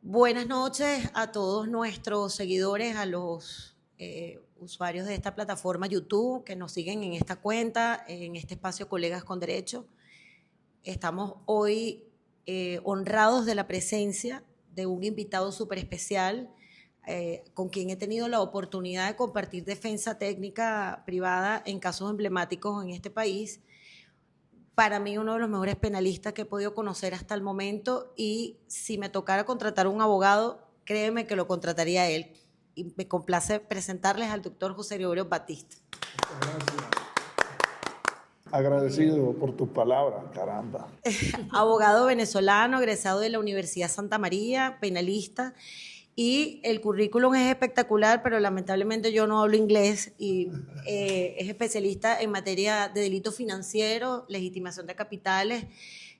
Buenas noches a todos nuestros seguidores, a los usuarios de esta plataforma YouTube que nos siguen en esta cuenta, en este espacio Colegas con Derecho. Estamos hoy honrados de la presencia de un invitado súper especial con quien he tenido la oportunidad de compartir defensa técnica privada en casos emblemáticos en este país. Para mí uno de los mejores penalistas que he podido conocer hasta el momento, y si me tocara contratar un abogado, créeme que lo contrataría a él. Y me complace presentarles al doctor José Gregorio Batista. Gracias. Agradecido por tus palabras, caramba. Abogado venezolano, egresado de la Universidad Santa María, penalista, y el currículum es espectacular, pero lamentablemente yo no hablo inglés, y es especialista en materia de delitos financieros, legitimación de capitales,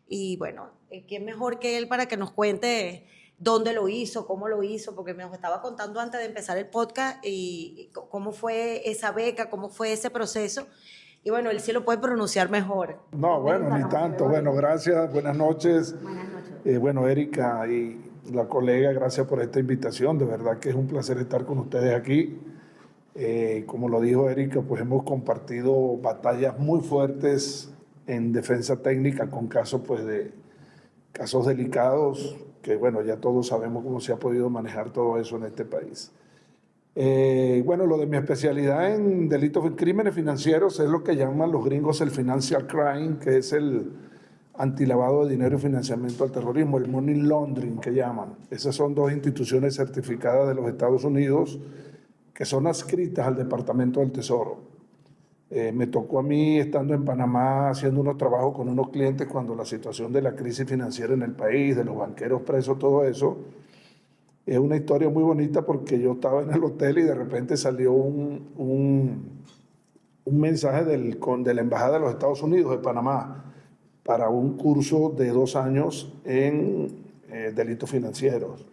y bueno, ¿quién mejor que él para que nos cuente dónde lo hizo, cómo lo hizo? Porque me estaba contando antes de empezar el podcast y cómo fue esa beca, cómo fue ese proceso. Y bueno, él sí lo puede pronunciar mejor. No, bueno, ni tanto. Bueno, gracias. Buenas noches. Buenas noches. Bueno, Erika y la colega, gracias por esta invitación. De verdad que es un placer estar con ustedes aquí. Como lo dijo Erika, pues hemos compartido batallas muy fuertes en defensa técnica con casos, pues, de casos delicados, que bueno, ya todos sabemos cómo se ha podido manejar todo eso en este país. Bueno, lo de mi especialidad en delitos, crímenes financieros, es lo que llaman los gringos el financial crime, que es el antilavado de dinero y financiamiento al terrorismo, el money laundering que llaman. Esas son dos instituciones certificadas de los Estados Unidos que son adscritas al Departamento del Tesoro. Me tocó a mí, estando en Panamá, haciendo unos trabajos con unos clientes cuando la situación de la crisis financiera en el país, de los banqueros presos, todo eso. Es una historia muy bonita porque yo estaba en el hotel y de repente salió un mensaje de la Embajada de los Estados Unidos de Panamá para un curso de 2 años en delitos financieros.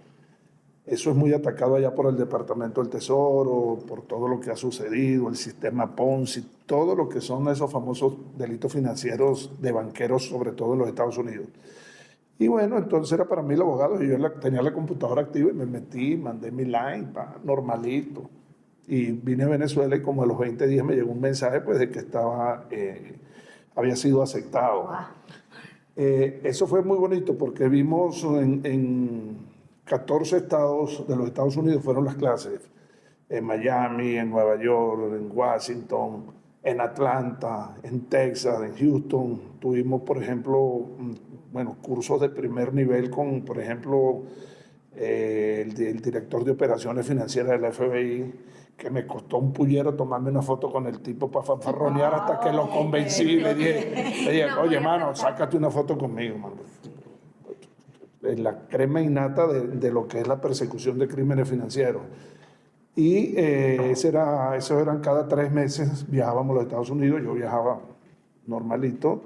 Eso es muy atacado allá por el Departamento del Tesoro, por todo lo que ha sucedido, el sistema Ponzi, todo lo que son esos famosos delitos financieros de banqueros, sobre todo en los Estados Unidos. Y bueno, entonces era para mí el abogado, y yo tenía la computadora activa y me metí, mandé mi line, normalito. Y vine a Venezuela y como a los 20 días me llegó un mensaje pues de que había sido aceptado. Wow. Eso fue muy bonito porque vimos en 14 estados de los Estados Unidos fueron las clases. En Miami, en Nueva York, en Washington, en Atlanta, en Texas, en Houston. Tuvimos, por ejemplo, bueno, cursos de primer nivel con, por ejemplo, el director de operaciones financieras de la FBI, que me costó un puñero tomarme una foto con el tipo para fanfarronear hasta que lo convencí. Le dije, oye, mano, sácate una foto conmigo, mano. La crema innata de lo que es la persecución de crímenes financieros. Y eso eran cada 3 meses, viajábamos a los Estados Unidos, yo viajaba normalito,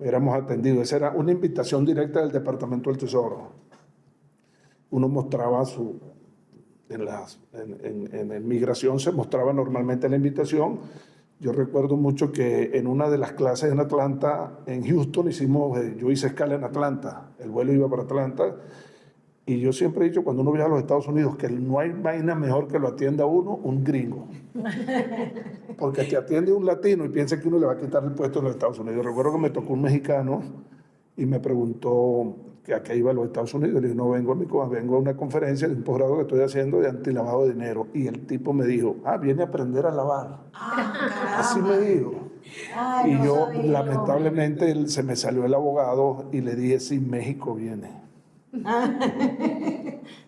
éramos atendidos. Esa era una invitación directa del Departamento del Tesoro. Uno mostraba en migración se mostraba normalmente la invitación. Yo recuerdo mucho que en una de las clases en Atlanta, en Houston, yo hice escala en Atlanta, el vuelo iba para Atlanta, y yo siempre he dicho, cuando uno viaja a los Estados Unidos, que no hay vaina mejor que lo atienda uno un gringo. Porque te atiende un latino y piensa que uno le va a quitar el puesto en los Estados Unidos. Recuerdo que me tocó un mexicano y me preguntó que a qué iba a los Estados Unidos. Le dije, no vengo vengo a una conferencia de un posgrado que estoy haciendo de antilavado de dinero. Y el tipo me dijo, viene a aprender a lavar. Así me dijo. Ay, y no yo, sabía, lamentablemente, se me salió el abogado y le dije, sí, México viene.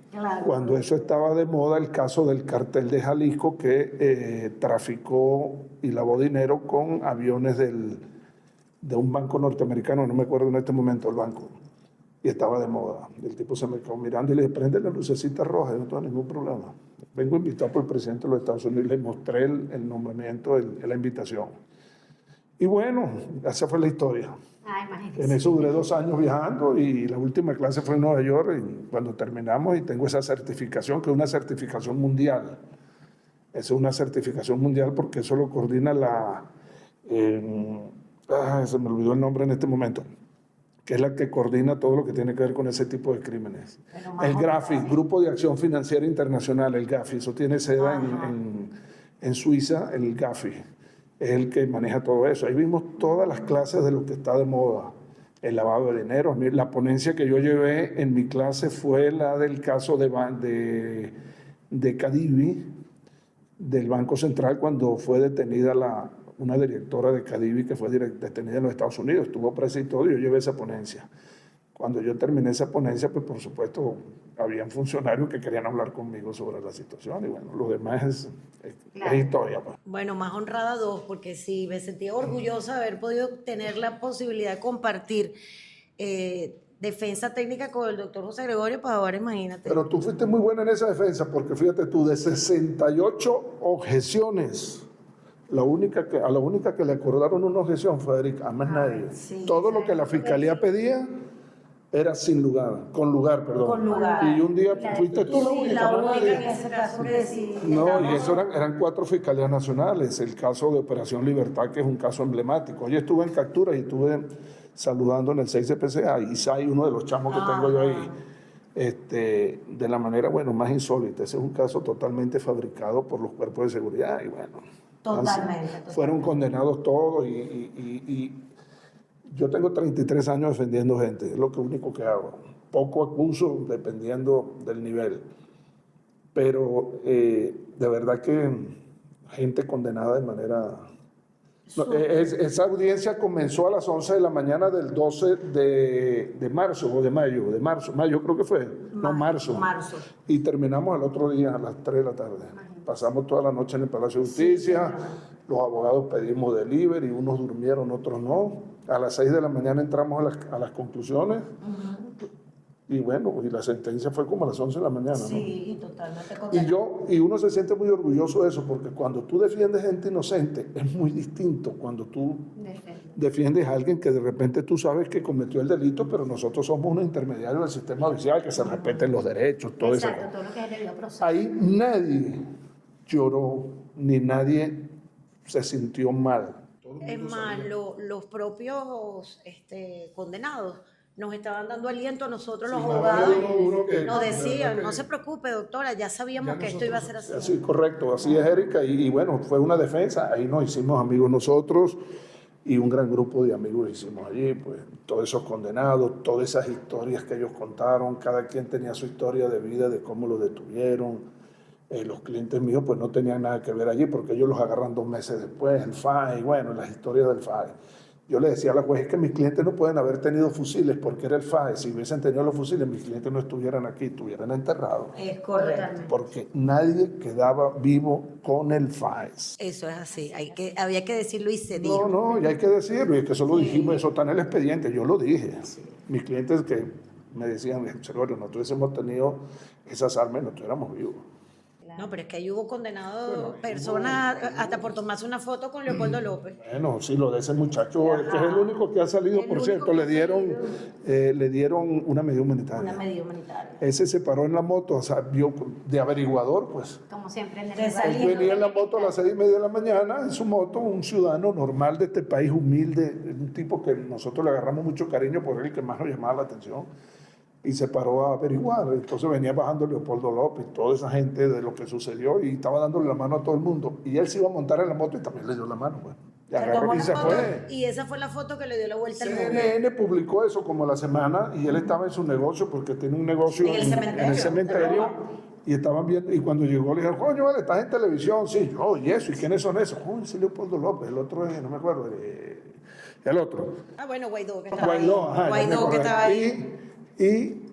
Claro. Cuando eso estaba de moda, el caso del cartel de Jalisco que traficó y lavó dinero con aviones de un banco norteamericano, no me acuerdo en este momento el banco, y estaba de moda. El tipo se me quedó mirando y le dije, prende la lucecita roja, no tengo ningún problema. Vengo invitado por el presidente de los Estados Unidos y le mostré el nombramiento, la invitación. Y bueno, esa fue la historia. En eso duré 2 años viajando y la última clase fue en Nueva York y cuando terminamos y tengo esa certificación, que es una certificación mundial. Es una certificación mundial porque eso lo coordina se me olvidó el nombre en este momento. que es la que coordina todo lo que tiene que ver con ese tipo de crímenes. Bueno, El GRAFI, Grupo de Acción Financiera Internacional, el GAFI, eso tiene sede en Suiza, el GAFI, es el que maneja todo eso. Ahí vimos todas las clases de lo que está de moda, el lavado de dinero. La ponencia que yo llevé en mi clase fue la del caso de Cadivi, del Banco Central, cuando fue detenida una directora de Cadivi que fue detenida en los Estados Unidos, estuvo presa y todo, y yo llevé esa ponencia. Cuando yo terminé esa ponencia, pues por supuesto, habían funcionarios que querían hablar conmigo sobre la situación, y bueno, lo demás es historia. Pues. Bueno, más honrada dos, porque sí, me sentía orgullosa de haber podido tener la posibilidad de compartir defensa técnica con el doctor José Gregorio, pues ahora imagínate. Pero tú fuiste muy buena en esa defensa, porque fíjate tú, de 68 objeciones, a la única que le acordaron una objeción fue a Erika, a más nadie. Sí, todo lo que la fiscalía pedía era con lugar. Y un día fuiste tú la única en ese caso que sí. No, y eso eran 4 fiscalías nacionales. El caso de Operación Libertad, que es un caso emblemático. Yo estuve en captura y estuve saludando en el 6 de PCA, y Isai, uno de los chamos que tengo yo ahí, de la manera, más insólita. Ese es un caso totalmente fabricado por los cuerpos de seguridad, y bueno. Totalmente. Fueron condenados todos, y yo tengo 33 años defendiendo gente, es lo único que hago. Poco acuso, dependiendo del nivel. Pero de verdad que gente condenada de manera... esa audiencia comenzó a las 11 de la mañana del 12 de marzo, o de mayo creo que fue. Marzo. Y terminamos el otro día a las 3 de la tarde. Pasamos toda la noche en el Palacio de Justicia, los abogados pedimos delivery, unos durmieron, otros no. A las 6 de la mañana entramos a las conclusiones. Y bueno, y la sentencia fue como a las 11 de la mañana, ¿no? Sí, totalmente. Y uno se siente muy orgulloso de eso, porque cuando tú defiendes gente inocente, es muy distinto cuando tú defiendes a alguien que de repente tú sabes que cometió el delito, pero nosotros somos unos intermediarios del sistema judicial, que se respeten los derechos, todo eso. Exacto, todo lo que es el debido proceso. Ahí nadie lloró, ni nadie se sintió mal. Es más, los propios condenados nos estaban dando aliento a nosotros los abogados. Nos decían, no se preocupe, doctora, ya sabíamos que esto iba a ser así. Así, correcto, así es, Erika, y bueno, fue una defensa, ahí nos hicimos amigos nosotros, y un gran grupo de amigos hicimos allí, pues todos esos condenados, todas esas historias que ellos contaron, cada quien tenía su historia de vida, de cómo lo detuvieron. Los clientes míos pues no tenían nada que ver allí, porque ellos los agarran 2 meses después, el FAE, bueno, las historias del FAE. Yo le decía a la juez, es que mis clientes no pueden haber tenido fusiles porque era el FAE. Si hubiesen tenido los fusiles, mis clientes no estuvieran aquí, estuvieran enterrados. Es correcto. Porque nadie quedaba vivo con el FAES. Eso es así, había que decirlo y se dijo. No, y hay que decirlo, y es que eso lo dijimos, eso está en el expediente, yo lo dije. Mis clientes que me decían, Gregorio, nosotros hemos tenido esas armas y no estuviéramos vivos. No, pero es que ahí hubo condenados personas hasta por tomarse una foto con Leopoldo López. Bueno, sí, lo de ese muchacho, que es el único que ha salido, por cierto, le dieron una medida humanitaria. Una medida humanitaria. Ese se paró en la moto, o sea, vio de averiguador, pues. Como siempre en el Él venía en la moto a las 6:30 de la mañana, en su moto, un ciudadano normal de este país, humilde, un tipo que nosotros le agarramos mucho cariño por él, que más nos llamaba la atención. Y se paró a averiguar. Entonces venía bajando Leopoldo López, toda esa gente de lo que sucedió, y estaba dándole la mano a todo el mundo. Y él se iba a montar en la moto y también le dio la mano. Pues. Y se fue. Y esa fue la foto que le dio la vuelta al mundo. CNN publicó eso como la semana, y él estaba en su negocio, porque tiene un negocio en el cementerio. Y estaban viendo, y cuando llegó le dijeron, coño, vale, estás en televisión. Sí, yo, y eso, ¿y quiénes son esos? Ese Leopoldo López, el otro es, no me acuerdo, el otro. Bueno, Guaidó, que estaba ahí. Guaidó, que estaba ahí. Y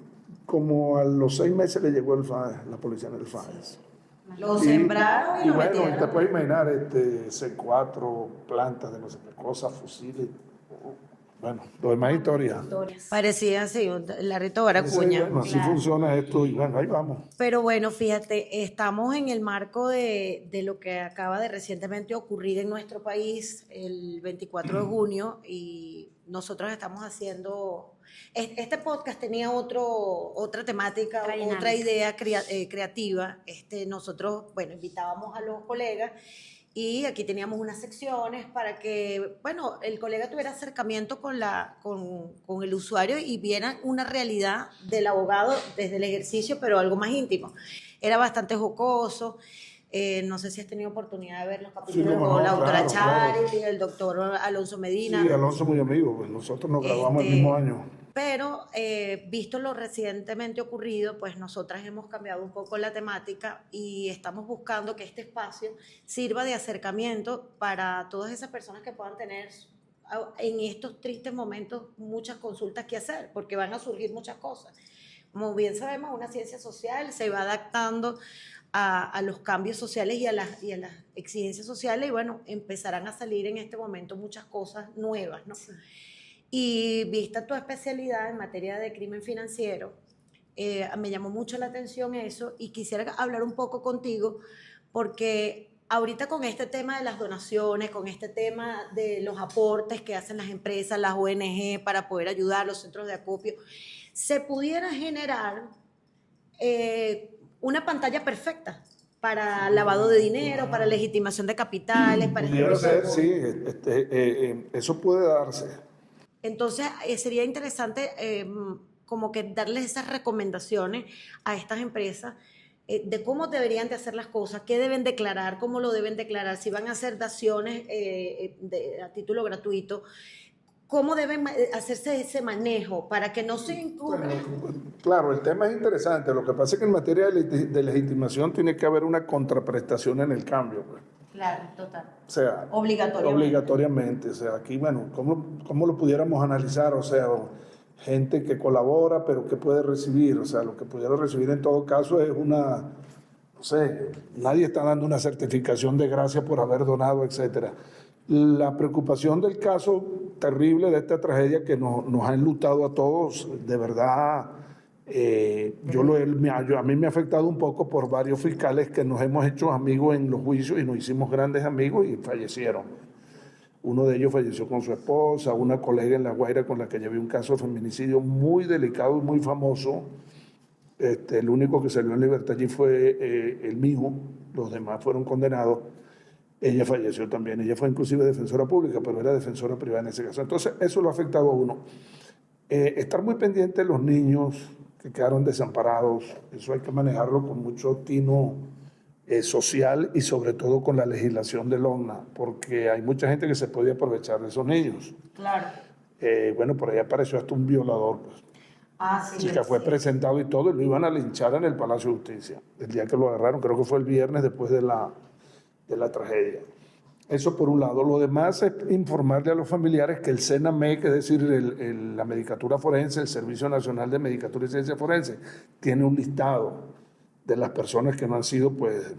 como a los 6 meses le llegó el FAE, la policía en el FAE. Lo sembraron y lo bueno, metieron. te puedes imaginar C4, plantas de no sé qué cosa, fusiles. Bueno, lo demás historia. Parecía así, Larrito Baracuña. Bueno, así funciona esto, y bueno, ahí vamos. Pero bueno, fíjate, estamos en el marco de lo que acaba de recientemente ocurrir en nuestro país el 24 de junio, y nosotros estamos haciendo... Este podcast tenía otra temática, otra idea creativa. Nosotros, bueno, invitábamos a los colegas Y aquí teníamos unas secciones para que, bueno, el colega tuviera acercamiento con el usuario y viera una realidad del abogado desde el ejercicio, pero algo más íntimo. Era bastante jocoso. No sé si has tenido oportunidad de ver los Sí, capítulos cómo con la no, doctora claro, claro. Charity, el doctor Alonso Medina. Sí, Alonso muy amigo, pues nosotros nos graduamos el mismo año. Pero visto lo recientemente ocurrido, pues nosotras hemos cambiado un poco la temática y estamos buscando que este espacio sirva de acercamiento para todas esas personas que puedan tener en estos tristes momentos muchas consultas que hacer, porque van a surgir muchas cosas. Como bien sabemos, una ciencia social se va adaptando a los cambios sociales y a las exigencias sociales y bueno, empezarán a salir en este momento muchas cosas nuevas, ¿no? Sí. Y vista tu especialidad en materia de crimen financiero, me llamó mucho la atención eso y quisiera hablar un poco contigo porque ahorita con este tema de las donaciones, con este tema de los aportes que hacen las empresas, las ONG para poder ayudar, los centros de acopio, se pudiera generar una pantalla perfecta para lavado de dinero, para legitimación de capitales, para este Pudiera tipo de ser, cosas. sí, eso puede darse. Entonces, sería interesante como que darles esas recomendaciones a estas empresas de cómo deberían de hacer las cosas, qué deben declarar, cómo lo deben declarar, si van a hacer daciones a título gratuito, cómo deben hacerse ese manejo para que no se incurra. Bueno, claro, el tema es interesante. Lo que pasa es que en materia de legitimación tiene que haber una contraprestación en el cambio, pues. Claro, total. O sea, Obligatoriamente. O sea, aquí, bueno, ¿cómo lo pudiéramos analizar? O sea, gente que colabora, pero que puede recibir. O sea, lo que pudiera recibir en todo caso es no sé, nadie está dando una certificación de gracia por haber donado, etcétera. La preocupación del caso terrible de esta tragedia que nos ha enlutado a todos, de verdad, a mí me ha afectado un poco por varios fiscales que nos hemos hecho amigos en los juicios y nos hicimos grandes amigos y fallecieron. Uno de ellos falleció con su esposa, una colega en La Guaira con la que llevé un caso de feminicidio muy delicado y muy famoso. El único que salió en libertad allí fue el mío, los demás fueron condenados. Ella falleció también, ella fue inclusive defensora pública, pero era defensora privada en ese caso. Entonces, eso lo ha afectado a uno. Estar muy pendiente de los niños que quedaron desamparados, eso hay que manejarlo con mucho tino social y sobre todo con la legislación del ONNA, porque hay mucha gente que se puede aprovechar de esos niños. Claro. Bueno, por ahí apareció hasta un violador, pues. Sí. Chica fue presentado y todo, y lo iban a linchar en el Palacio de Justicia. El día que lo agarraron, creo que fue el viernes después de la tragedia. Eso por un lado. Lo demás es informarle a los familiares que el CENAMEC, es decir, la Medicatura Forense, el Servicio Nacional de Medicatura y Ciencia Forense, tiene un listado de las personas que no han sido pues,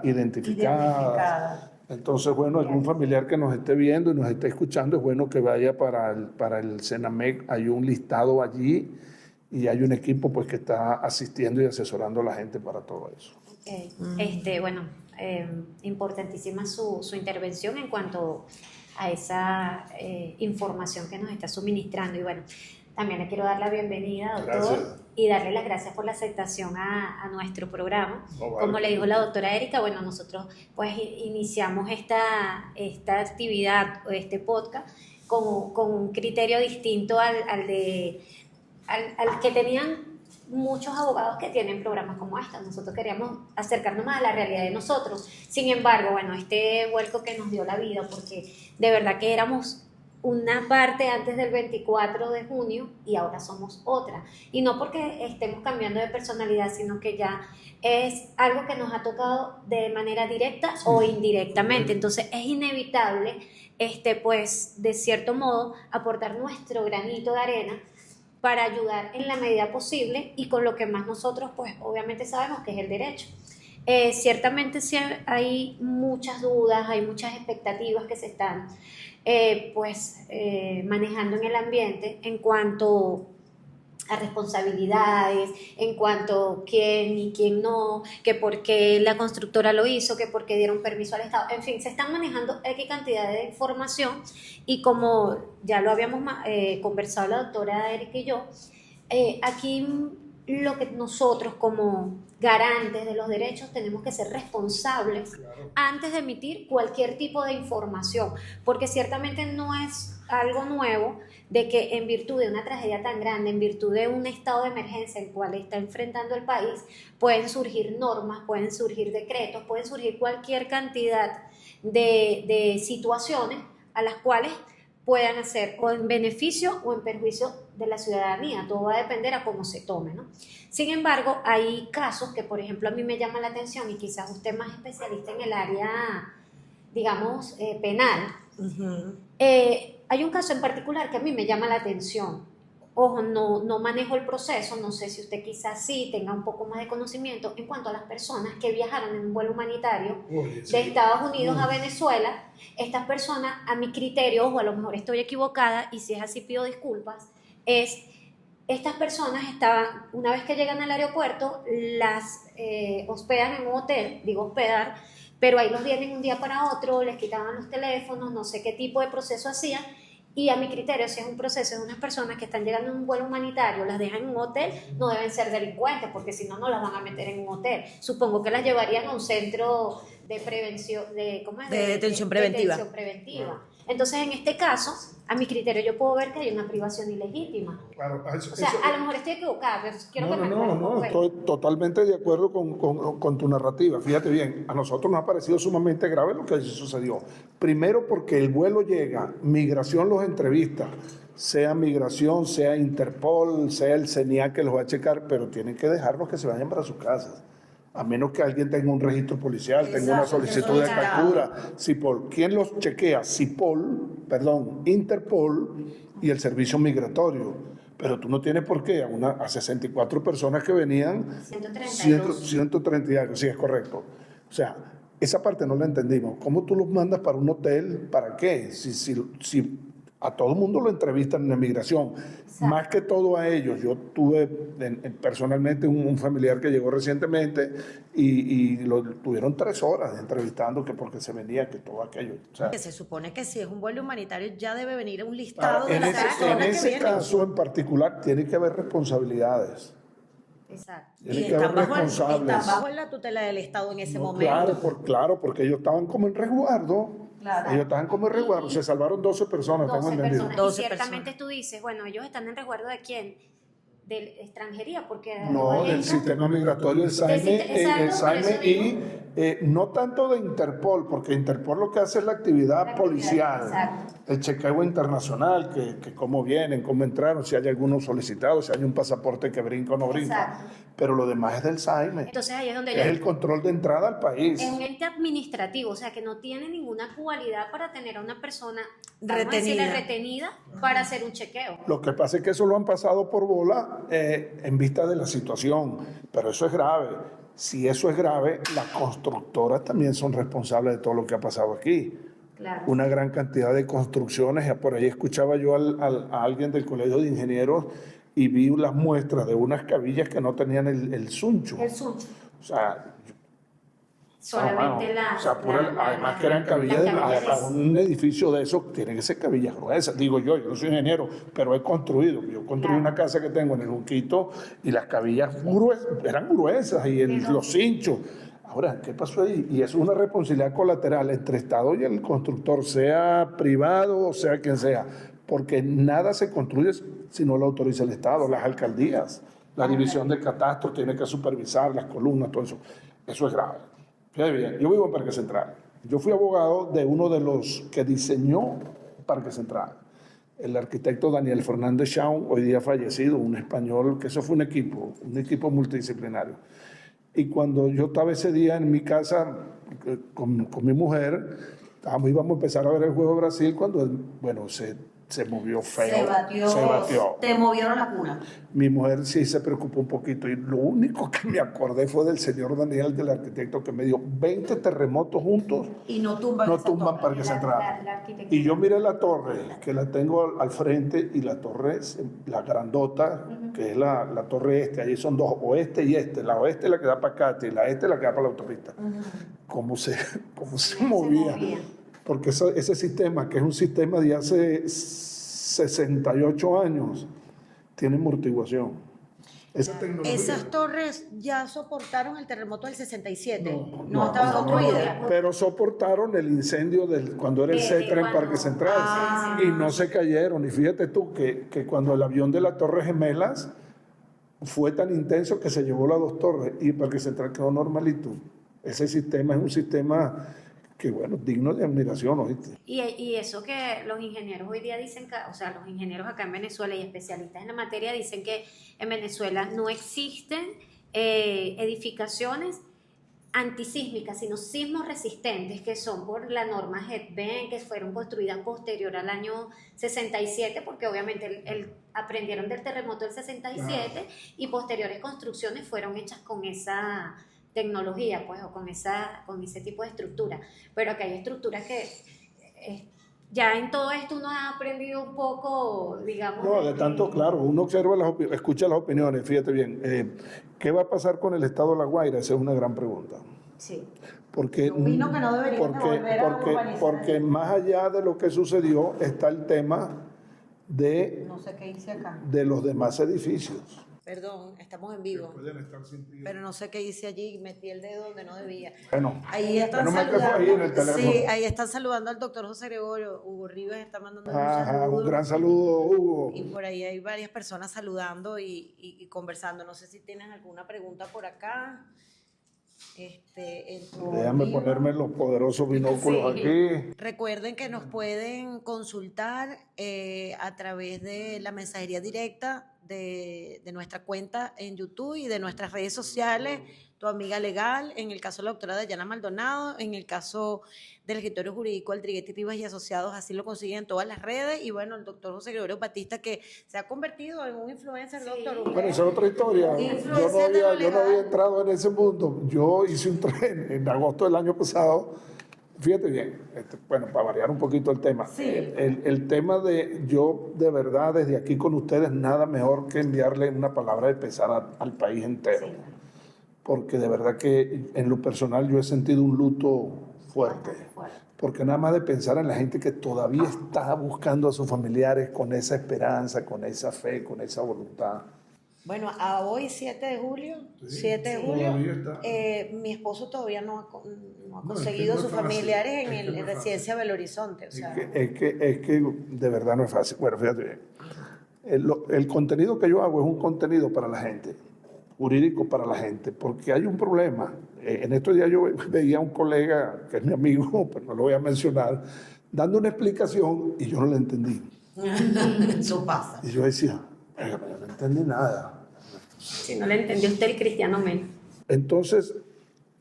identificadas. Entonces, bueno, algún familiar que nos esté viendo y nos esté escuchando, es bueno que vaya para el CENAMEC. Hay un listado allí y hay un equipo pues, que está asistiendo y asesorando a la gente para todo eso. Okay. Bueno, importantísima su intervención en cuanto a esa información que nos está suministrando. Y bueno, también le quiero dar la bienvenida, doctor, gracias. Y darle las gracias por la aceptación a nuestro programa. Oh, vale. Como le dijo la doctora Erika, bueno, nosotros pues iniciamos esta actividad o este podcast con un criterio distinto al que tenían muchos abogados que tienen programas como este. Nosotros queríamos acercarnos más a la realidad de nosotros. Sin embargo, bueno, este vuelco que nos dio la vida, porque de verdad que éramos una parte antes del 24 de junio y ahora somos otra. Y no porque estemos cambiando de personalidad, sino que ya es algo que nos ha tocado de manera directa o indirectamente. Entonces es inevitable, pues, de cierto modo, aportar nuestro granito de arena para ayudar en la medida posible y con lo que más nosotros, pues, obviamente sabemos que es el derecho. Ciertamente sí hay muchas dudas, hay muchas expectativas que se están manejando en el ambiente en cuanto a responsabilidades, en cuanto quién y quién no, que por qué la constructora lo hizo, que por qué dieron permiso al Estado, en fin, se están manejando X cantidad de información y como ya lo habíamos conversado la doctora Erika y yo, aquí lo que nosotros como garantes de los derechos, tenemos que ser responsables antes de emitir cualquier tipo de información, porque ciertamente no es algo nuevo de que en virtud de una tragedia tan grande, en virtud de un estado de emergencia el cual está enfrentando el país, pueden surgir normas, pueden surgir decretos, pueden surgir cualquier cantidad de situaciones a las cuales puedan hacer o en beneficio o en perjuicio de la ciudadanía. Todo va a depender a cómo se tome, ¿no? Sin embargo, hay casos que, por ejemplo, a mí me llaman la atención, y quizás usted más especialista en el área, digamos, penal. Hay un caso en particular que a mí me llama la atención. Ojo, no manejo el proceso, no sé si usted quizás sí tenga un poco más de conocimiento en cuanto a las personas que viajaron en un vuelo humanitario de Estados Unidos a Venezuela. Estas personas, a mi criterio, ojo, a lo mejor estoy equivocada y si es así pido disculpas, estas personas estaban, una vez que llegan al aeropuerto, las hospedan en un hotel, digo hospedar, pero ahí los tienen un día para otro, les quitaban los teléfonos, no sé qué tipo de proceso hacían. Y a mi criterio, si es un proceso de unas personas que están llegando en un vuelo humanitario, las dejan en un hotel, no deben ser delincuentes, porque si no, no las van a meter en un hotel. Supongo que las llevarían a un centro de prevención, ¿cómo es? De detención preventiva. Entonces, en este caso, a mi criterio, yo puedo ver que hay una privación ilegítima. Claro, o sea, a lo mejor estoy equivocada, pero quiero que me aclare un poco estoy totalmente de acuerdo con tu narrativa. Fíjate bien, a nosotros nos ha parecido sumamente grave lo que sucedió. Primero porque el vuelo llega, Migración los entrevista, sea Migración, sea Interpol, sea el CENIAC que los va a checar, pero tienen que dejarlos que se vayan para sus casas. A menos que alguien tenga un registro policial, tenga una solicitud de captura. CIPOL. ¿Quién los chequea? Interpol y el Servicio Migratorio. Pero tú no tienes por qué a 64 personas que venían, 130 y algo, sí, es correcto. O sea, esa parte no la entendimos. ¿Cómo tú los mandas para un hotel? ¿Para qué? Si a todo el mundo lo entrevistan en la migración. Exacto. Más que todo a ellos. Yo tuve personalmente un familiar que llegó recientemente y lo tuvieron 3 horas entrevistando que porque se venía, que todo aquello. O sea, que se supone que si es un vuelo humanitario ya debe venir un listado de las personas que vienen. En ese caso en particular tiene que haber responsabilidades. Exacto. Y están bajo la tutela del Estado en ese momento. Claro, porque ellos estaban como en resguardo. Claro. Ellos estaban como en resguardo, se salvaron 12 personas, 12 personas. 12 y ciertamente personas. Tú dices, bueno, ellos están en resguardo ¿de quién? De extranjería, porque... No, del sistema migratorio, el SAIME y no tanto de Interpol, porque Interpol lo que hace es la actividad policial, el chequeo internacional, que cómo vienen, cómo entraron, si hay algunos solicitados, si hay un pasaporte que brinca o no brinca. Exacto. Pero lo demás es del SAIME. Entonces ahí es donde es el control de entrada al país. Es un ente administrativo, o sea que no tiene ninguna cualidad para tener a una persona retenida para hacer un chequeo. Lo que pasa es que eso lo han pasado por bola en vista de la situación, pero eso es grave. Si eso es grave, las constructoras también son responsables de todo lo que ha pasado aquí. Claro. Una gran cantidad de construcciones. Por ahí escuchaba yo a alguien del Colegio de Ingenieros y vi las muestras de unas cabillas que no tenían el suncho. El suncho. O sea, solamente además que eran cabillas a un edificio de esos tienen que ser cabillas gruesas. Digo yo no soy ingeniero, pero he construido. Yo construí una casa que tengo en el Junquito y las cabillas eran gruesas y los cinchos. Ahora, ¿qué pasó ahí? Y eso es una responsabilidad colateral entre Estado y el constructor, sea privado o sea quien sea, porque nada se construye si no lo autoriza el Estado, las alcaldías, la división de catastro tiene que supervisar las columnas, todo eso. Eso es grave. Fíjate bien, yo vivo en Parque Central. Yo fui abogado de uno de los que diseñó Parque Central, el arquitecto Daniel Fernández Shaun, hoy día fallecido, un español, que eso fue un equipo multidisciplinario. Y cuando yo estaba ese día en mi casa con mi mujer, íbamos a empezar a ver el juego de Brasil cuando, se movió feo. Se batió. Te movieron la cuna. Mi mujer sí se preocupó un poquito y lo único que me acordé fue del señor Daniel, del arquitecto, que me dio 20 terremotos juntos y no tumban Parque Central. Y yo miré la torre, que la tengo al frente, y la torre, la grandota, que es la torre allí son 2, oeste y este. La oeste es la que da para acá y la este es la que da para la autopista. ¿Cómo se movía? Porque ese sistema, que es un sistema de hace 68 años, tiene amortiguación. Esa tecnología. Esas torres ya soportaron el terremoto del 67. No Estaba construida. pero soportaron el incendio cuando era el Cetra en Parque Central y no se cayeron. Y fíjate tú que cuando el avión de la Torre Gemelas fue tan intenso que se llevó las dos torres y Parque Central quedó normalito. Ese sistema es un sistema que, bueno, digno de admiración, ¿oíste? Y eso que los ingenieros hoy día dicen, o sea, los ingenieros acá en Venezuela y especialistas en la materia dicen que en Venezuela no existen edificaciones antisísmicas, sino sismos resistentes, que son por la norma HEDBEN, que fueron construidas posterior al año 67, porque obviamente aprendieron del terremoto del 67 y posteriores construcciones fueron hechas con esa tecnología, pues, o con ese tipo de estructura. Pero acá hay estructuras que ya en todo esto uno ha aprendido un poco, digamos. No, de tanto, claro, uno observa escucha las opiniones, fíjate bien. ¿Qué va a pasar con el estado de La Guaira? Esa es una gran pregunta. Sí. Porque, Opino que no deberían volver a urbanizar. porque más allá de lo que sucedió está el tema No sé qué hice acá. de los demás edificios. Perdón, estamos en vivo. Pueden estar sintiendo. Pero no sé qué hice allí, metí el dedo donde no debía. Bueno, Ahí están saludando. Ahí en el teléfono. Sí, ahí están saludando al doctor José Gregorio. Hugo Rivas está mandando un saludo. Un gran saludo, Hugo. Y por ahí hay varias personas saludando y conversando. No sé si tienen alguna pregunta por acá. Déjame ponerme los poderosos binóculos aquí. Recuerden que nos pueden consultar a través de la mensajería directa de nuestra cuenta en YouTube y de nuestras redes sociales. Tu amiga legal, en el caso de la doctora Dayana Maldonado, en el caso del escritorio jurídico Aldriguete Rivas y Asociados, así lo consiguen en todas las redes. Y bueno, el doctor José Gregorio Batista, que se ha convertido en un influencer, sí. Doctor. Bueno, esa es otra historia. Yo no había entrado en ese mundo. Yo hice un tren en agosto del año pasado. Fíjate bien, bueno, para variar un poquito el tema. Sí. El tema yo, de verdad, desde aquí con ustedes, nada mejor que enviarle una palabra de pesar al país entero. Sí. Porque de verdad que en lo personal yo he sentido un luto fuerte. Porque nada más de pensar en la gente que todavía está buscando a sus familiares con esa esperanza, con esa fe, con esa voluntad. Bueno, a hoy, 7 de julio, Sí, 7 de julio, mi esposo todavía no ha conseguido sus familiares en Residencia Belo Horizonte. O sea. Es que de verdad no es fácil. Bueno, fíjate bien. El contenido que yo hago es un contenido para la gente, jurídico para la gente, porque hay un problema. En estos días yo veía a un colega, que es mi amigo, pero no lo voy a mencionar, dando una explicación y yo no la entendí. Eso pasa. Y yo decía, yo no entendí nada. Si no le entendió usted, el cristiano menos. Entonces,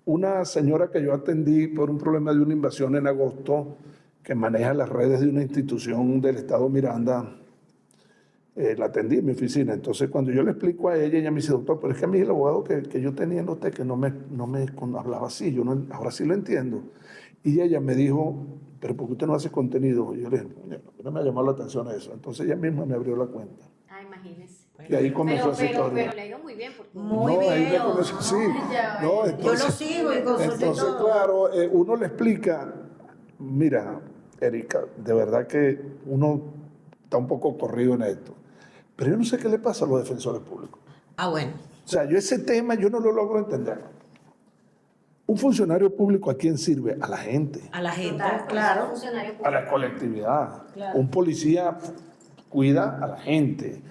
una señora que yo atendí por un problema de una invasión en agosto, que maneja las redes de una institución del Estado Miranda, la atendí en mi oficina. Entonces, cuando yo le explico a ella me dice, doctor, pero es que a mí el abogado que yo tenía en usted, que no me hablaba así, ahora sí lo entiendo. Y ella me dijo, pero ¿por qué usted no hace contenido? Y yo le dije, no me ha llamado la atención eso. Entonces ella misma me abrió la cuenta. Ah, imagínese. Y ahí comenzó esa historia. Pero le ha ido muy bien. Porque Muy bien. Ahí me comenzó, sí. No, entonces, yo lo sigo y consulto. Entonces, claro, uno le explica, mira, Erika, de verdad que uno está un poco corrido en esto. Pero yo no sé qué le pasa a los defensores públicos. Ah, bueno. O sea, ese tema yo no lo logro entender. Un funcionario público, ¿a quién sirve? A la gente. A la gente, claro. A la colectividad. Claro. Un policía cuida a la gente.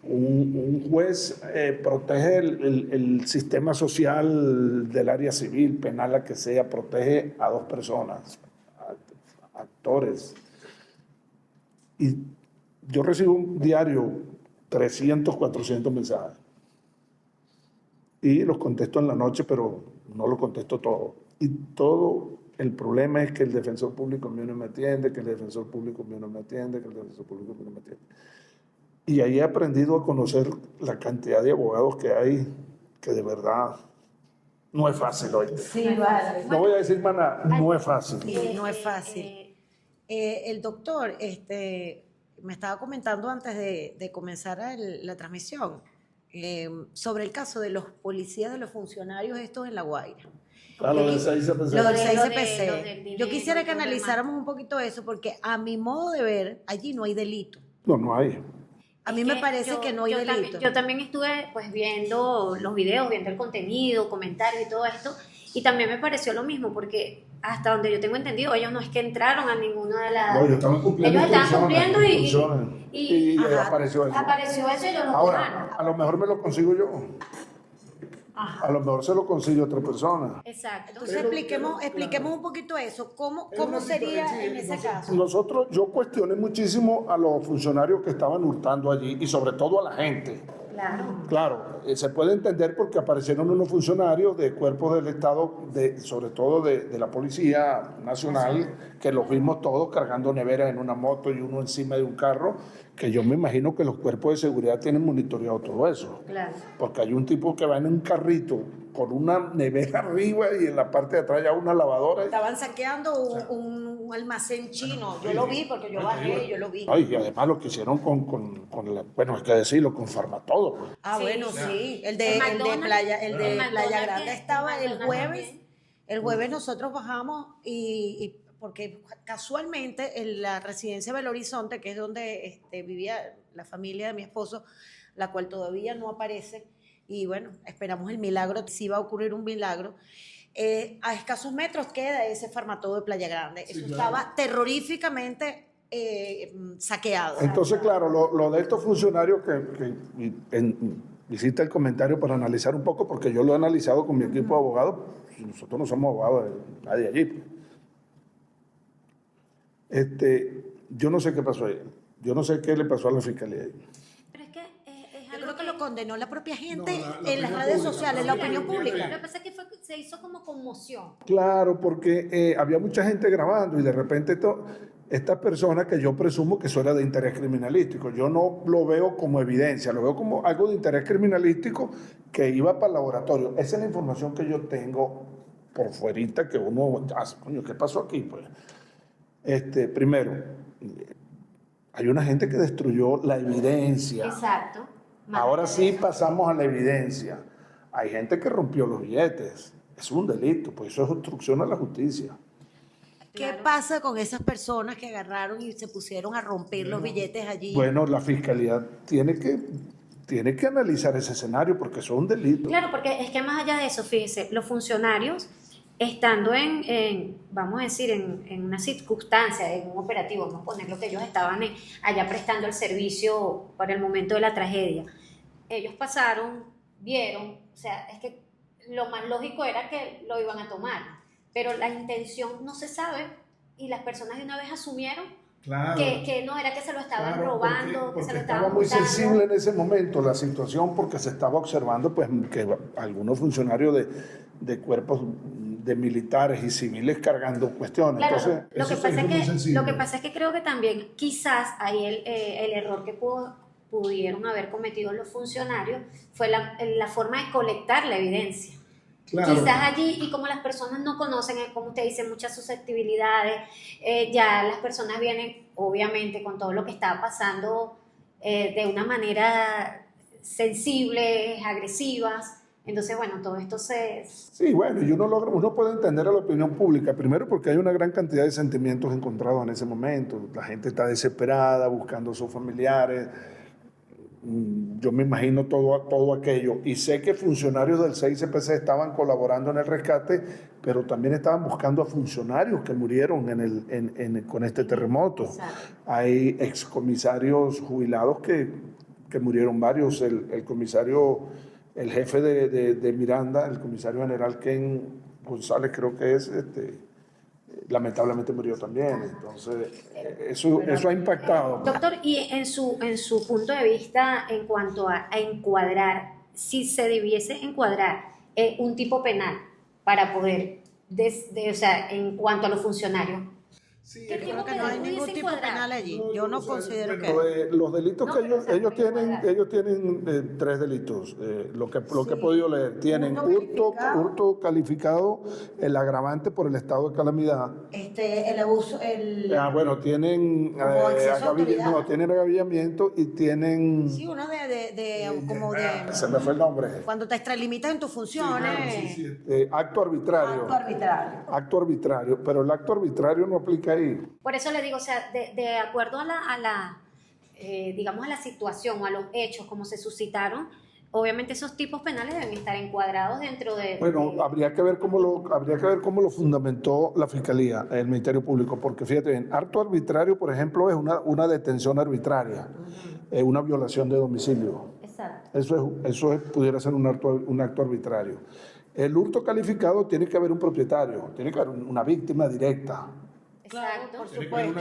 Un juez protege el sistema social del área civil, penal, la que sea, protege a dos personas, actores. Y yo recibo un diario 300, 400 mensajes. Y los contesto en la noche, pero no los contesto todo. Y todo el problema es que el defensor público mío no me atiende, que el defensor público mío no me atiende, que el defensor público mío no me atiende. Y ahí he aprendido a conocer la cantidad de abogados que hay, que de verdad no es fácil hoy. Sí, vale. No voy a decir más nada, no es fácil. Sí, no es fácil. El doctor me estaba comentando antes de comenzar la transmisión sobre el caso de los policías, de los funcionarios estos en La Guaira. Lo del 6CPC. Lo del 6CPC. Yo quisiera que analizáramos un poquito eso, porque a mi modo de ver, allí no hay delito. No hay. A mí me parece que no hay delito. Yo también estuve pues viendo los videos, viendo el contenido, comentarios y todo esto, y también me pareció lo mismo, porque hasta donde yo tengo entendido, ellos no es que entraron a ninguna de las... No, ellos estaban cumpliendo. Ellos estaban cumpliendo y apareció eso. Apareció eso y ellos lo Ahora, tomaron. a lo mejor me lo consigo yo. Ajá. A lo mejor se lo consigue otra persona. Exacto. Entonces expliquemos un poquito eso. ¿Cómo sería en ese caso? Yo cuestioné muchísimo a los funcionarios que estaban hurtando allí y sobre todo a la gente. Claro, se puede entender porque aparecieron unos funcionarios de cuerpos del Estado, sobre todo de la Policía Nacional, que los vimos todos cargando neveras en una moto y uno encima de un carro, que yo me imagino que los cuerpos de seguridad tienen monitoreado todo eso. Claro. Porque hay un tipo que va en un carrito con una nevera arriba y en la parte de atrás ya una lavadora. Estaban saqueando un almacén chino. Yo lo vi porque yo bajé y yo lo vi. Ay, y además lo que hicieron con la, bueno, hay que decirlo, con Farmatodo. Pues. Ah, Sí, bueno, sí. sí. El El de McDonald's, Playa el McDonald's Grande que- estaba el el McDonald's jueves. también. El jueves nosotros bajamos y porque casualmente en la residencia Belo Horizonte, que es donde vivía la familia de mi esposo, la cual todavía no aparece, y bueno, esperamos el milagro, si va a ocurrir un milagro. A escasos metros queda ese Farmatodo de Playa Grande. Eso estaba terroríficamente saqueado. Entonces, claro, lo de estos funcionarios hiciste el comentario para analizar un poco, porque yo lo he analizado con mi equipo de abogados, nosotros no somos abogados de nadie allí. Yo no sé qué pasó ahí, yo no sé qué le pasó a la fiscalía ahí. Pero es que es Yo algo creo que lo condenó la propia gente la en las opinión redes pública, sociales, la la opinión opinión pública. Lo que pasa es que se hizo como conmoción. Claro, porque había mucha gente grabando y de repente estas personas que yo presumo que eso era de interés criminalístico, yo no lo veo como evidencia, lo veo como algo de interés criminalístico que iba para el laboratorio. Esa es la información que yo tengo por fuerita que uno hace. Coño, ¿qué pasó aquí? Pues, primero, hay una gente que destruyó la evidencia. Exacto. Ahora sí pasamos a la evidencia. Hay gente que rompió los billetes. Es un delito, pues eso es obstrucción a la justicia. ¿Qué pasa con esas personas que agarraron y se pusieron a romper los billetes allí? Bueno, la fiscalía tiene que analizar ese escenario porque eso es un delito. Claro, porque es que más allá de eso, fíjese, los funcionarios estando vamos a decir, en una circunstancia, en un operativo, vamos a poner lo que ellos estaban allá prestando el servicio para el momento de la tragedia. Ellos pasaron, vieron, o sea, es que lo más lógico era que lo iban a tomar, pero la intención no se sabe y las personas de una vez asumieron Claro. que no era que se lo estaban robando, que se lo estaba estaban muy hurtando. sensible en ese momento la situación porque se estaba observando pues que algunos funcionarios de cuerpos de militares y civiles cargando cuestiones. Claro, Entonces, lo que eso pasa se es hizo muy que sensible. lo que pasa es que creo que también quizás ahí el error que pudieron haber cometido los funcionarios fue la forma de colectar la evidencia. Claro. Quizás allí, y como las personas no conocen, como usted dice, muchas susceptibilidades, ya las personas vienen, obviamente, con todo lo que está pasando de una manera sensibles, agresivas. Entonces, bueno, todo esto sí, bueno, y uno puede entender a la opinión pública, primero porque hay una gran cantidad de sentimientos encontrados en ese momento. La gente está desesperada, buscando a sus familiares. Yo me imagino todo aquello. Y sé que funcionarios del CICPC estaban colaborando en el rescate, pero también estaban buscando a funcionarios que murieron con este terremoto. Exacto. Hay excomisarios jubilados que murieron varios. El comisario, el jefe de Miranda, el comisario general Ken González, creo que es, lamentablemente murió también. Entonces, eso ha impactado. Doctor, y en su punto de vista en cuanto a encuadrar, si se debiese encuadrar un tipo penal para poder, o sea, en cuanto a los funcionarios, Sí, ¿qué es tipo Creo que no penal hay ningún pudiese tipo encuadrar? penal allí. No, Yo no o sea, considero bueno, que... Los delitos No, que pero, o sea, ellos tienen 3 delitos, lo que he podido leer. Tienen hurto calificado, el agravante por el estado de calamidad. el abuso, Bueno, tienen Como exceso de autoridad. tienen agavillamiento y tienen... Sí, uno como de... Se me fue el nombre. Cuando te extralimitas en tus funciones, sí, sí. Acto arbitrario. acto arbitrario. Acto arbitrario, pero el acto arbitrario no aplica ahí. Por eso le digo, o sea, de acuerdo a digamos, a la situación o a los hechos como se suscitaron, obviamente esos tipos penales deben estar encuadrados dentro de... Bueno, habría que ver cómo lo fundamentó la Fiscalía, el Ministerio Público, porque fíjate bien, acto arbitrario, por ejemplo, es una detención arbitraria, una violación de domicilio. Exacto. Pudiera ser un acto arbitrario. El hurto calificado tiene que haber un propietario, tiene que haber una víctima directa. Exacto. Por supuesto.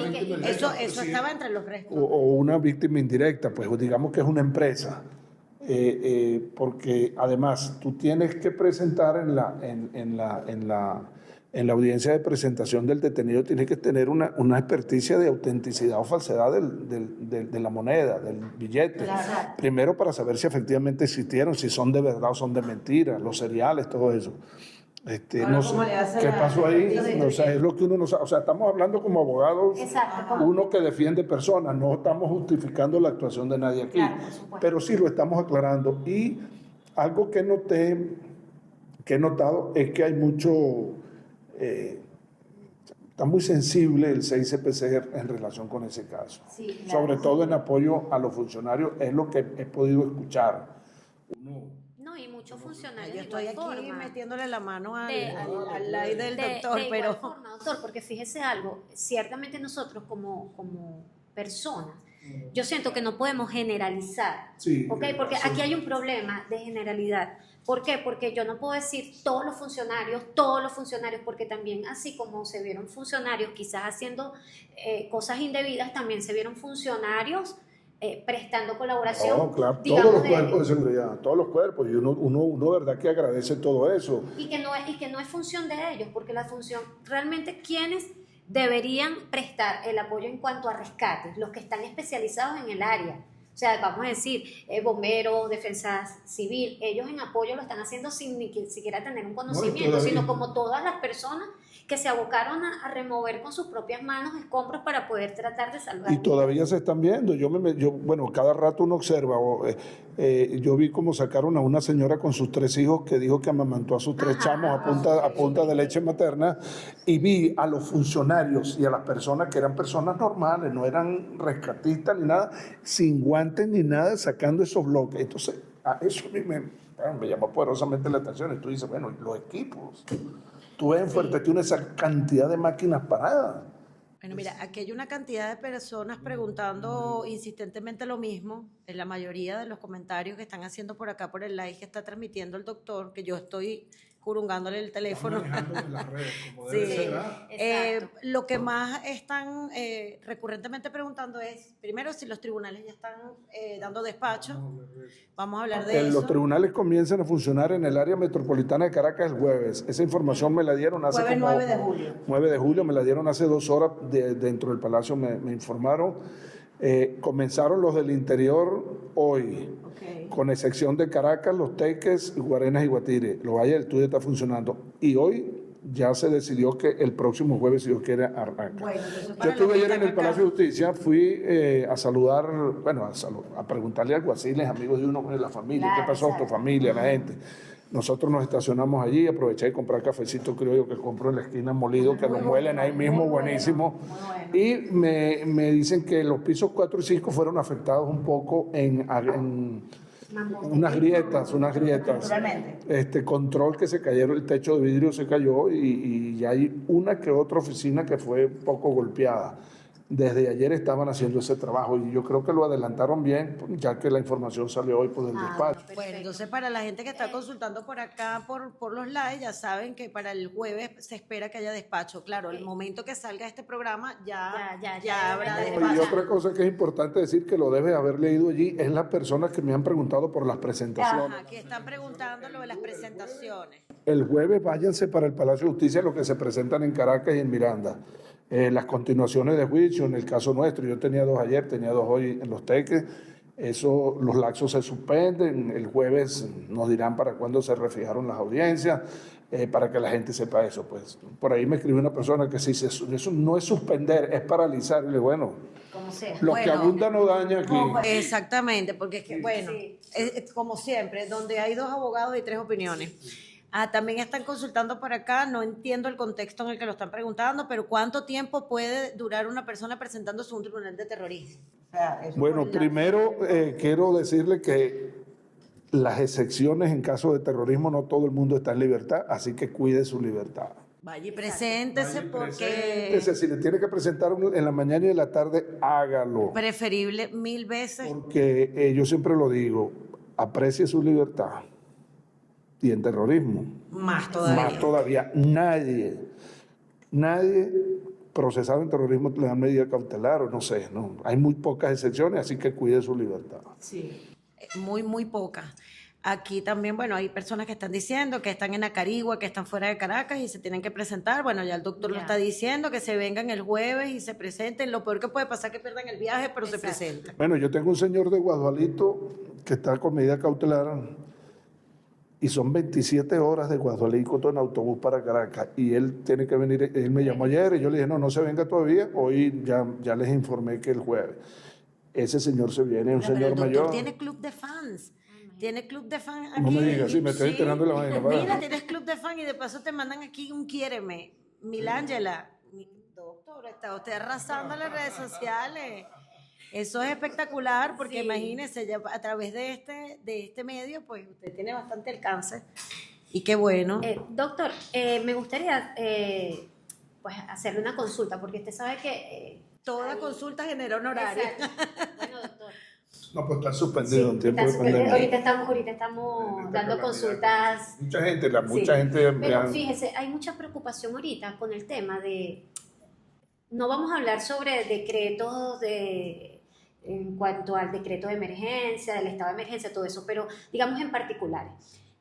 Eso estaba entre los restos. O una víctima indirecta, pues digamos que es una empresa. Porque además tú tienes que presentar en la audiencia de presentación del detenido, tienes que tener una experticia de autenticidad o falsedad de la moneda, del billete. Claro. Primero para saber si efectivamente existieron, si son de verdad o son de mentira, los cereales, todo eso. No sé qué pasó ahí, o sea, es lo que uno no sabe. O sea, estamos hablando como abogados, Exacto. uno que defiende personas, no estamos justificando la actuación de nadie aquí, Claro, por supuesto. pero sí lo estamos aclarando. Y algo que he notado es que hay mucho, está muy sensible el 6CPC en relación con ese caso. Sí, claro. Sobre todo en apoyo a los funcionarios, es lo que he podido escuchar. No, y muchos funcionarios Yo de estoy igual aquí forma. metiéndole la mano al De- ley del doctor, de pero... igual forma, doctor, porque fíjese algo, ciertamente nosotros como personas, yo siento que no podemos generalizar, Sí, ¿ok? Porque aquí hay un problema de generalidad. ¿Por qué? Porque yo no puedo decir todos los funcionarios, porque también así como se vieron funcionarios quizás haciendo cosas indebidas, también se vieron funcionarios prestando colaboración. No, claro, digamos, todos los cuerpos de seguridad, todos los cuerpos, y uno verdad que agradece todo eso. y que no es función de ellos, porque la función, realmente quienes deberían prestar el apoyo en cuanto a rescates, los que están especializados en el área, o sea, vamos a decir, bomberos, defensa civil, ellos en apoyo lo están haciendo sin ni siquiera tener un conocimiento, sino como todas las personas que se abocaron a remover con sus propias manos escombros para poder tratar de salvar. Y todavía se están viendo. Bueno, cada rato uno observa. Yo vi cómo sacaron a una señora con sus 3 hijos que dijo que amamantó a sus 3 chamos a punta de leche materna, y vi a los funcionarios y a las personas que eran personas normales, no eran rescatistas ni nada, sin guantes ni nada, sacando esos bloques. Entonces, a eso a mí me llamó poderosamente la atención. Y tú dices, bueno, los equipos. Tú ves en Fuerteventura esa cantidad de máquinas paradas. Bueno, mira, aquí hay una cantidad de personas preguntando insistentemente lo mismo, en la mayoría de los comentarios que están haciendo por acá, por el live que está transmitiendo el doctor, que yo estoy curungándole el teléfono. En las redes, como Sí. debe ser, ¿ah? Exacto. Lo que más están recurrentemente preguntando es, primero, si los tribunales ya están dando despacho. Vamos a hablar de eso. Los tribunales comienzan a funcionar en el área metropolitana de Caracas el jueves. Esa información me la dieron hace Jueves como... 9 de julio. 9 de julio, me la dieron hace 2 horas dentro del Palacio, me informaron. Comenzaron los del interior hoy, con excepción de Caracas, Los Teques, Guarenas y Guatire. Los Valles del Estudio está funcionando. Y hoy ya se decidió que el próximo jueves, si Dios quiere, arranca. Bueno, yo estuve ayer en el Palacio de Justicia, fui a saludar, bueno, a preguntarle a alguaciles, amigos de uno de la familia, Claro, qué pasó a tu familia, la gente. Nosotros nos estacionamos allí, aproveché de comprar cafecito criollo que compro en la esquina molido, que lo muelen ahí mismo, buenísimo. Y me dicen que los pisos 4 y 5 fueron afectados un poco en unas grietas. Control que se cayeron, el techo de vidrio se cayó y ya hay una que otra oficina que fue un poco golpeada. Desde ayer estaban haciendo ese trabajo y yo creo que lo adelantaron bien, ya que la información salió hoy por el despacho. Bueno, entonces para la gente que está consultando por acá, por los live, ya saben que para el jueves se espera que haya despacho. Claro, el momento que salga este programa ya habrá despacho. Y otra cosa que es importante decir, que lo debes haber leído allí, es las personas que me han preguntado por las presentaciones. Ajá, que están preguntando lo de las presentaciones. El jueves váyanse para el Palacio de Justicia los que se presentan en Caracas y en Miranda. Las continuaciones de juicio, en el caso nuestro, yo tenía 2 ayer, tenía 2 hoy en Los Teques, los laxos se suspenden, el jueves nos dirán para cuándo se refijaron las audiencias, para que la gente sepa eso. Pues por ahí me escribió una persona que sí, eso no es suspender, es paralizar. Y le digo, bueno, Como sea. lo que abunda no daña aquí. Exactamente, porque es que, bueno, es como siempre, donde hay 2 abogados y 3 opiniones. También están consultando por acá, no entiendo el contexto en el que lo están preguntando, pero ¿cuánto tiempo puede durar una persona presentándose a un tribunal de terrorismo? sea, eso Bueno, por el lado. primero quiero decirle que las excepciones en caso de terrorismo no todo el mundo está en libertad, así que cuide su libertad. Vaya y preséntese porque Entonces, si le tiene que presentar en la mañana y en la tarde, hágalo. preferible 1000 veces. Porque yo siempre lo digo, aprecie su libertad. Y en terrorismo, Más todavía. más todavía, nadie procesado en terrorismo le dan medida cautelar o no sé, no. Hay muy pocas excepciones, así que cuide su libertad. Sí, muy pocas. Aquí también, bueno, hay personas que están diciendo que están en Acarigua, que están fuera de Caracas y se tienen que presentar. Bueno, ya el doctor lo Ya. está diciendo, que se vengan el jueves y se presenten. Lo peor que puede pasar es que pierdan el viaje, pero se Exacto. presenten. Bueno, yo tengo un señor de Guadualito que está con medida cautelar y son 27 horas de Guadualito en autobús para Caracas y él tiene que venir, él me llamó ayer y yo le dije, no se venga todavía, hoy ya les informé que el jueves. Ese señor se viene, es un Pero señor el doctor mayor. tiene club de fans. Tiene club de fans aquí. No me digas, sí, me estoy enterando de la vaina. ¿Verdad? Mira, tienes club de fans y de paso te mandan aquí un quiéreme. Milángela. Doctor, está usted arrasando las redes sociales. Eso es espectacular porque Sí. imagínese, ya a través de este medio, pues usted tiene bastante alcance. Y qué bueno. Doctor, me gustaría pues hacerle una consulta, porque usted sabe que... Toda consulta genera honorario. Exacto. Bueno, doctor. No, pues está suspendido en tiempo de Ahorita pandemia. estamos dando consultas. Mucha gente, Sí. me Pero han- fíjese, hay mucha preocupación ahorita con el tema de... No vamos a hablar sobre decretos en cuanto al decreto de emergencia, del estado de emergencia, todo eso, pero digamos en particulares.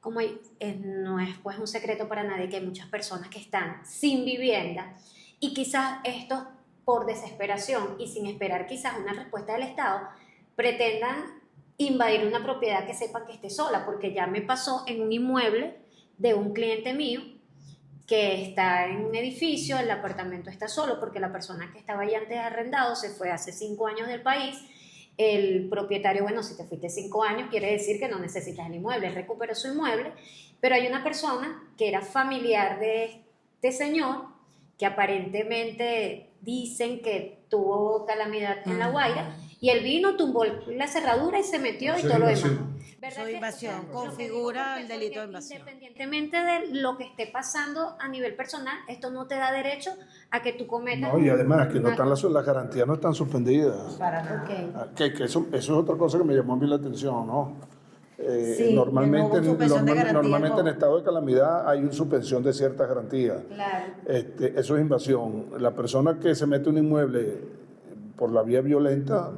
Como no es pues un secreto para nadie que hay muchas personas que están sin vivienda y quizás estos por desesperación y sin esperar quizás una respuesta del Estado pretendan invadir una propiedad que sepan que esté sola, porque ya me pasó en un inmueble de un cliente mío que está en un edificio, el apartamento está solo porque la persona que estaba ahí antes arrendado se fue hace 5 años del país. El propietario, bueno, si te fuiste 5 años, quiere decir que no necesitas el inmueble, él recuperó su inmueble, pero hay una persona que era familiar de este señor, que aparentemente dicen que tuvo calamidad en La Guaira, y él vino, tumbó la cerradura y se metió y todo lo demás. ¿Verdad Eso es que, invasión, lo que configura digo, el delito de porque invasión. Independientemente de lo que esté pasando a nivel personal, esto no te da derecho a que tú cometas... No, y además que no una- están las garantías no están suspendidas. Para nada. Ok. Que eso es otra cosa que me llamó a mí la atención, ¿no? Sí, Normalmente, que no hubo suspensión de garantía normalmente en con- estado de calamidad hay una suspensión de ciertas garantías. Claro. Eso es invasión. La persona que se mete en un inmueble por la vía violenta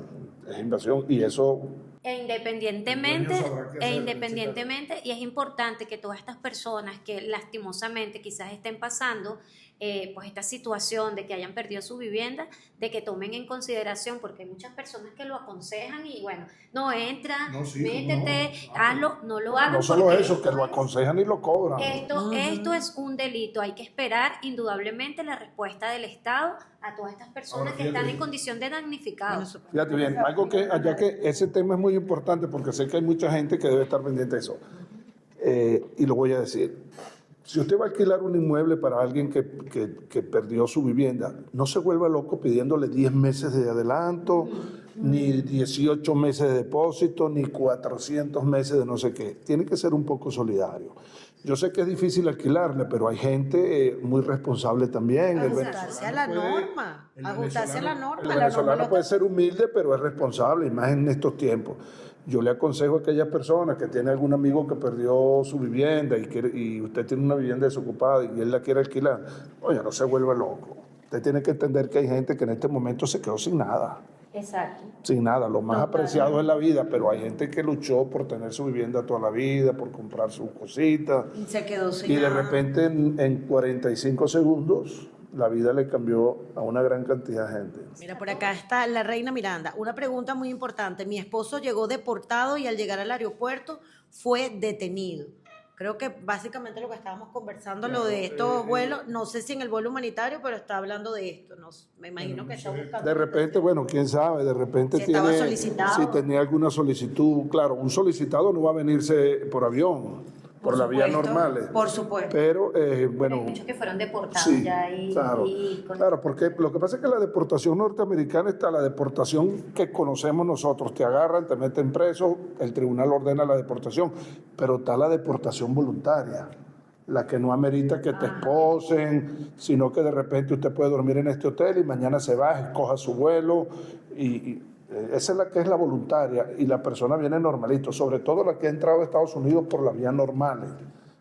es invasión y eso... Independientemente, El dueño sabrá qué hacer, independientemente, y es importante que todas estas personas que lastimosamente quizás estén pasando pues esta situación de que hayan perdido su vivienda, de que tomen en consideración, porque hay muchas personas que lo aconsejan y bueno, no entra, No, sí, métete, no. hazlo, no lo hagan. No solo porque eso, que lo aconsejan y lo cobran. esto es un delito, hay que esperar indudablemente la respuesta del Estado a todas estas personas Ahora, que están fíjate. en condición de damnificados. Fíjate bien, algo que, ya que ese tema es muy importante porque sé que hay mucha gente que debe estar pendiente de eso. Y lo voy a decir. Si usted va a alquilar un inmueble para alguien que perdió su vivienda, no se vuelva loco pidiéndole 10 meses de adelanto, ni 18 meses de depósito, ni 400 meses de no sé qué. Tiene que ser un poco solidario. Yo sé que es difícil alquilarle, pero hay gente muy responsable también. Ajustarse a la norma. Ajustarse a la norma. El La norma venezolano lo- puede ser humilde, pero es responsable, y más en estos tiempos. Yo le aconsejo a aquellas personas que tiene algún amigo que perdió su vivienda y usted tiene una vivienda desocupada y él la quiere alquilar, oye, no se vuelva loco. Usted tiene que entender que hay gente que en este momento se quedó sin nada. Exacto. Sin nada, lo más apreciado es la vida, pero hay gente que luchó por tener su vivienda toda la vida, por comprar sus cositas, Se quedó sin y de nada. repente en 45 segundos la vida le cambió a una gran cantidad de gente. Mira, por acá está la reina Miranda. Una pregunta muy importante. Mi esposo llegó deportado y al llegar al aeropuerto fue detenido. Creo que básicamente lo que estábamos conversando, lo de estos vuelos, no sé si en el vuelo humanitario, pero está hablando de esto. No, me imagino que está buscando. De repente, bueno, quién sabe, de repente Si estaba solicitado. si tenía alguna solicitud. Claro, un solicitado no va a venirse por avión, por la vía normal. Por supuesto. Pero, bueno... Hay muchos que fueron deportados sí, ya claro, porque lo que pasa es que la deportación norteamericana está la deportación que conocemos nosotros. Te agarran, te meten preso, el tribunal ordena la deportación, pero está la deportación voluntaria, la que no amerita que te esposen, sino que de repente usted puede dormir en este hotel y mañana se va, escoja su vuelo, y esa es la que es la voluntaria, y la persona viene normalito, sobre todo la que ha entrado a Estados Unidos por la vía normal.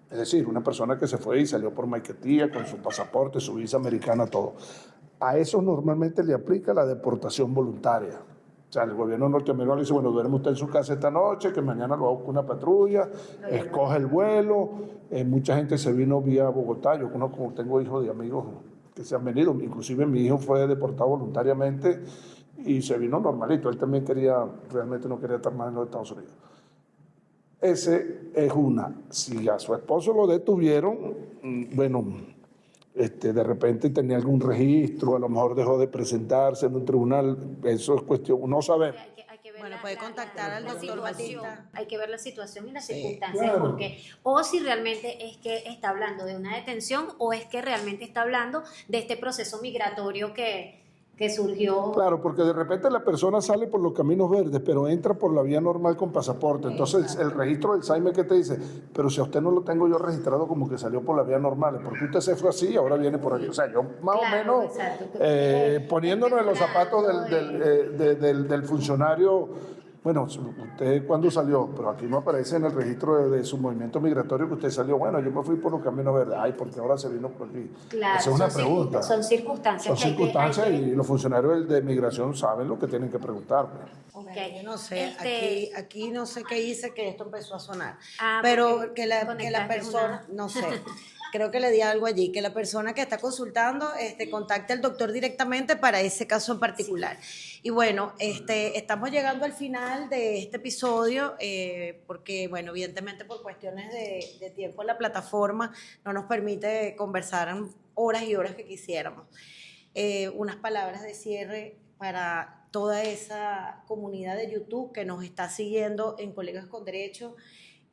Es decir, una persona que se fue y salió por Maiquetía con su pasaporte, su visa americana, todo. A esos normalmente le aplica la deportación voluntaria. O sea, el gobierno norteamericano le dice, bueno, duerme usted en su casa esta noche, que mañana lo va a buscar una patrulla, escoge el vuelo. Mucha gente se vino vía Bogotá. Yo conozco, tengo hijos de amigos que se han venido. Inclusive mi hijo fue deportado voluntariamente y se vino normalito. Él también realmente no quería estar más en los Estados Unidos. Ese es una. Si a su esposo lo detuvieron, bueno, de repente tenía algún registro, a lo mejor dejó de presentarse en un tribunal, eso es cuestión, no sabemos. Hay que ver Bueno, puede contactar al doctor Batista. Hay que ver la situación y las Sí, circunstancias, claro. porque o si realmente es que está hablando de una detención o es que realmente está hablando de este proceso migratorio que surgió. Claro, porque de repente la persona sale por los caminos verdes, pero entra por la vía normal con pasaporte. Entonces el registro del SAIME que te dice, pero si a usted no lo tengo yo registrado como que salió por la vía normal, porque usted se fue así y ahora viene por aquí. O sea, yo más o menos poniéndonos en los zapatos del funcionario. Bueno, usted cuándo salió, pero aquí no aparece en el registro de su movimiento migratorio que usted salió. Bueno, yo me fui por los caminos verdes. Ay, porque ahora se vino por aquí. Claro, esa es una pregunta. Son circunstancias. Son circunstancias y los funcionarios de migración saben lo que tienen que preguntar. Pues. Okay. Yo no sé, aquí no sé qué hice que esto empezó a sonar. Ah, Pero que la conectaste persona, no sé, creo que le di algo allí, que la persona que está consultando contacte al doctor directamente para ese caso en particular. Y bueno, estamos llegando al final de este episodio, porque, bueno, evidentemente por cuestiones de tiempo la plataforma no nos permite conversar horas y horas que quisiéramos. Unas palabras de cierre para toda esa comunidad de YouTube que nos está siguiendo en Colegas con Derecho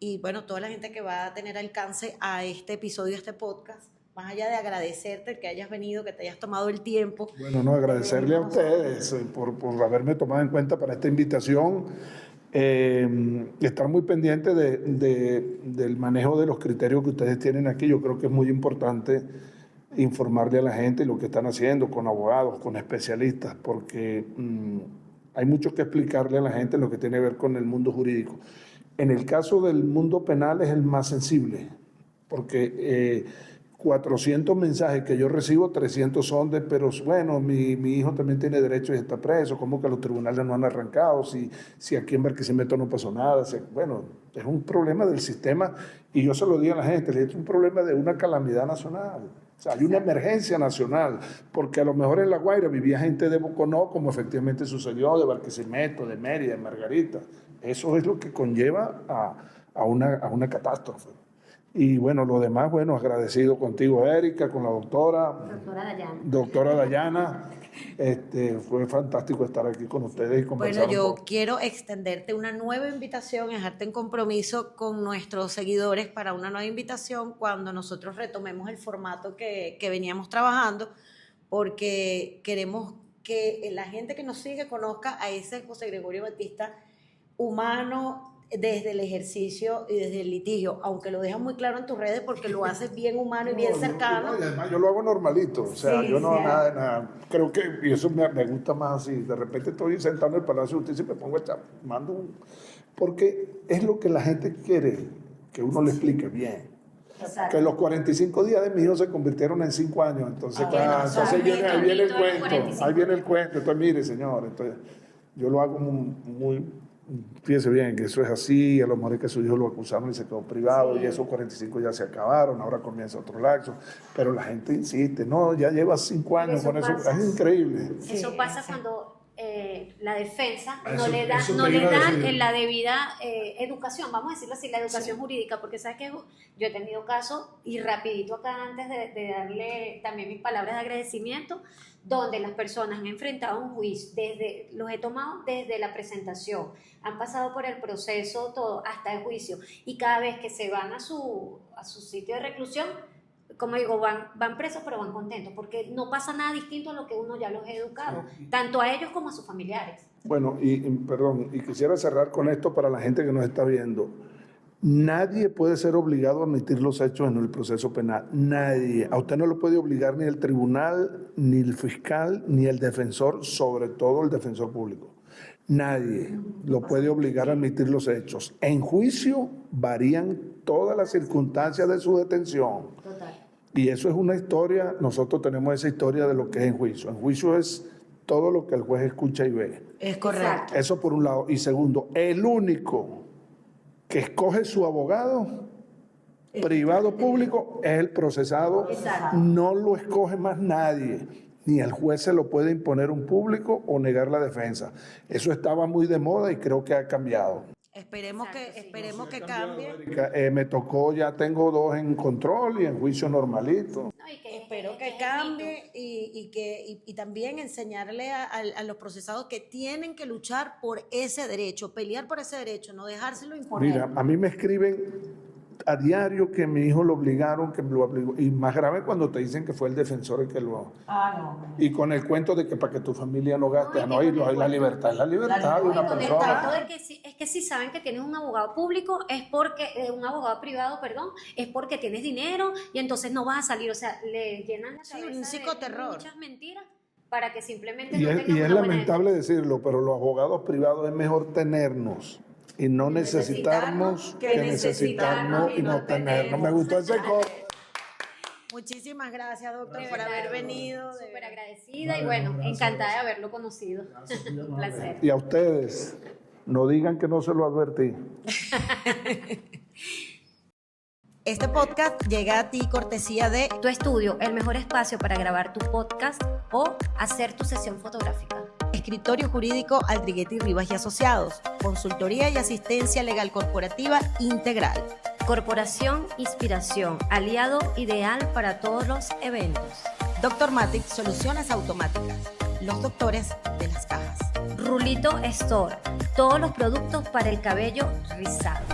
y, bueno, toda la gente que va a tener alcance a este episodio, a este podcast. Más allá de agradecerte que hayas venido, que te hayas tomado el tiempo. Bueno, no, agradecerle a ustedes por haberme tomado en cuenta para esta invitación. Estar muy pendiente del manejo de los criterios que ustedes tienen aquí. Yo creo que es muy importante informarle a la gente lo que están haciendo con abogados, con especialistas, porque hay mucho que explicarle a la gente en lo que tiene que ver con el mundo jurídico. En el caso del mundo penal es el más sensible, porque 400 mensajes que yo recibo, 300 son pero bueno, mi hijo también tiene derecho y está preso, ¿cómo que los tribunales no han arrancado? Si aquí en Barquisimeto no pasó nada. Bueno, es un problema del sistema y yo se lo digo a la gente, es un problema de una calamidad nacional. O sea, hay una emergencia nacional, porque a lo mejor en La Guaira vivía gente de Boconó, como efectivamente sucedió, de Barquisimeto, de Mérida, de Margarita. Eso es lo que conlleva a una catástrofe. Y bueno, lo demás, bueno, agradecido contigo, Erika, con la doctora Dayana. Fue fantástico estar aquí con ustedes y conversar. Bueno, yo quiero extenderte una nueva invitación, dejarte en compromiso con nuestros seguidores para una nueva invitación cuando nosotros retomemos el formato que veníamos trabajando, porque queremos que la gente que nos sigue conozca a ese José Gregorio Batista humano, desde el ejercicio y desde el litigio, aunque lo dejas muy claro en tus redes porque lo haces bien humano y bien cercano. Y además yo lo hago normalito, o sea, sí, yo no sí, nada, creo que, y eso me gusta más así, de repente estoy sentado en el Palacio de Justicia y me pongo a echar, porque es lo que la gente quiere, que uno le explique bien. Exacto. Que los 45 días de mi hijo se convirtieron en 5 años, entonces, entonces ahí viene el cuento, entonces mire señor, entonces yo lo hago muy fíjese bien que eso es así, a lo mejor es que su hijo lo acusaron y se quedó privado, y esos 45 ya se acabaron, ahora comienza otro lapso, pero la gente insiste, no, ya lleva 5 años con eso, es increíble. Eso pasa cuando la defensa Eso- no le da, eso no te le iba a dan decir. la debida educación, vamos a decirlo así, la educación jurídica, porque sabes que yo he tenido casos, y rapidito acá antes de darle también mis palabras de agradecimiento, donde las personas han enfrentado un juicio, los he tomado desde la presentación, han pasado por el proceso todo, hasta el juicio, y cada vez que se van a su sitio de reclusión, como digo, van presos pero van contentos, porque no pasa nada distinto a lo que uno ya los ha educado, tanto a ellos como a sus familiares. Bueno, perdón, y quisiera cerrar con esto para la gente que nos está viendo. Nadie puede ser obligado a admitir los hechos en el proceso penal. Nadie. A usted no lo puede obligar ni el tribunal, ni el fiscal, ni el defensor, sobre todo el defensor público. Nadie lo puede obligar a admitir los hechos. En juicio varían todas las circunstancias de su detención. Total. Y eso es una historia, nosotros tenemos esa historia de lo que es en juicio. En juicio es todo lo que el juez escucha y ve. Es correcto. Eso por un lado. Y segundo, el único que escoge su abogado, privado o público, es el procesado. Exacto. No lo escoge más nadie. Ni el juez se lo puede imponer un público o negar la defensa. Eso estaba muy de moda y creo que ha cambiado. Esperemos Exacto, sí. esperemos que cambie. Me tocó, ya tengo 2 en control y en juicio normalito. No, Espero que es el cambie y también enseñarle a los procesados que tienen que luchar por ese derecho, pelear por ese derecho, no dejárselo imponer. Mira, a mí me escriben a diario que mi hijo lo obligaron, que lo obligó. Y más grave cuando te dicen que fue el defensor el que lo... Y con el cuento de que para que tu familia no gaste, No, y que con el la libertad es la libertad de una con el persona. cuento de que es que si saben que tienes un abogado público, es porque, un abogado privado, perdón, es porque tienes dinero y entonces no vas a salir. O sea, le llenan la Sí, cabeza un psicoterror. de muchas mentiras para que simplemente Y no es, tengan y es una buena lamentable decirlo, pero los abogados privados es mejor tenernos y no necesitarnos que necesitarnos y no tenernos. Me gustó ese coro. Muchísimas gracias, doctor, De por verdad, haber venido. Súper agradecida y bueno, encantada de haberlo conocido. Un placer. Y a ustedes, no digan que no se lo advertí. Este podcast llega a ti cortesía de Tu estudio, el mejor espacio para grabar tu podcast o hacer tu sesión fotográfica. Escritorio Jurídico Aldriguete y Rivas y Asociados, consultoría y asistencia legal corporativa integral. Corporación Inspiración, aliado ideal para todos los eventos. Doctor Matic, soluciones automáticas. Los doctores de las cajas. Rulito Store, todos los productos para el cabello rizado.